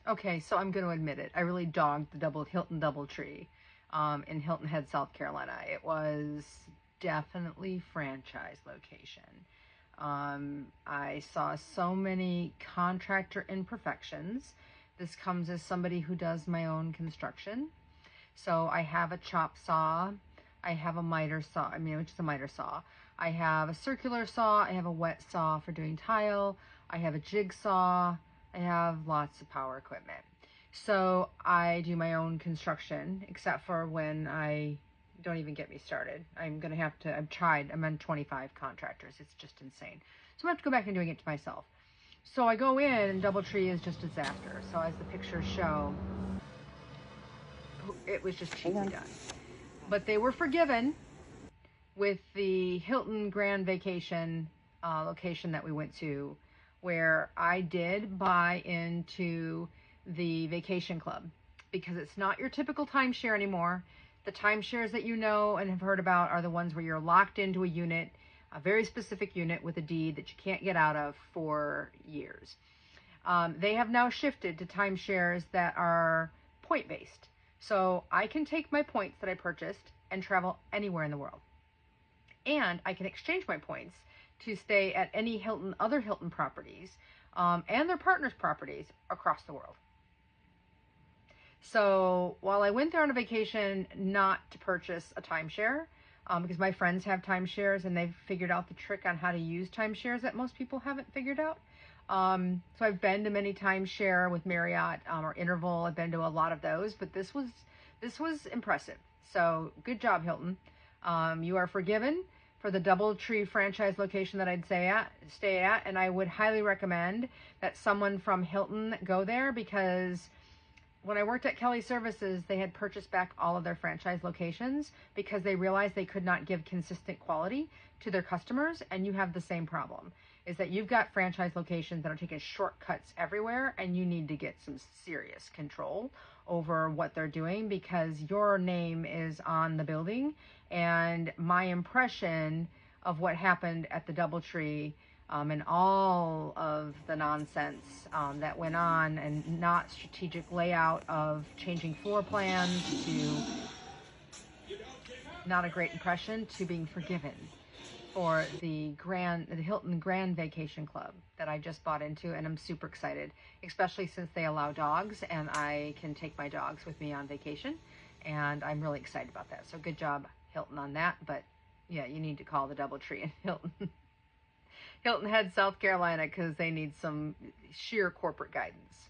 Okay, so I'm going to admit it. I really dogged the Hilton Doubletree in Hilton Head, South Carolina. It was definitely franchise location. I saw so many contractor imperfections. This comes as somebody who does my own construction. So I have a chop saw. I have a miter saw, which is a miter saw. I have a circular saw. I have a wet saw for doing tile. I have a jigsaw. I have lots of power equipment. So I do my own construction, except for when don't even get me started. I'm on 25 contractors. It's just insane. So I have to go back and doing it to myself. So I go in and Doubletree is just a disaster. So as the pictures show, it was just cheaply done. But they were forgiven with the Hilton Grand Vacation location that we went to, where I did buy into the vacation club, because it's not your typical timeshare anymore. The timeshares that you know and have heard about are the ones where you're locked into a unit, a very specific unit with a deed that you can't get out of for years. They have now shifted to timeshares that are point-based. So I can take my points that I purchased and travel anywhere in the world. And I can exchange my points to stay at any other Hilton properties, and their partners' properties across the world. So while I went there on a vacation not to purchase a timeshare, because my friends have timeshares and they've figured out the trick on how to use timeshares that most people haven't figured out. So I've been to many timeshare with Marriott or Interval. I've been to a lot of those, but this was impressive. So good job, Hilton. You are forgiven for the Doubletree franchise location that I'd stay at, and I would highly recommend that someone from Hilton go there, because when I worked at Kelly Services, they had purchased back all of their franchise locations because they realized they could not give consistent quality to their customers. And you have the same problem, is that you've got franchise locations that are taking shortcuts everywhere, and you need to get some serious control over what they're doing, because your name is on the building. And my impression of what happened at the Doubletree, and all of the nonsense that went on, and not strategic layout of changing floor plans, to not a great impression, to being forgiven for the Hilton Grand Vacation Club that I just bought into, and I'm super excited, especially since they allow dogs, and I can take my dogs with me on vacation, and I'm really excited about that. So good job, Hilton, on that. But yeah, you need to call the Doubletree in Hilton Head, South Carolina, because they need some sheer corporate guidance.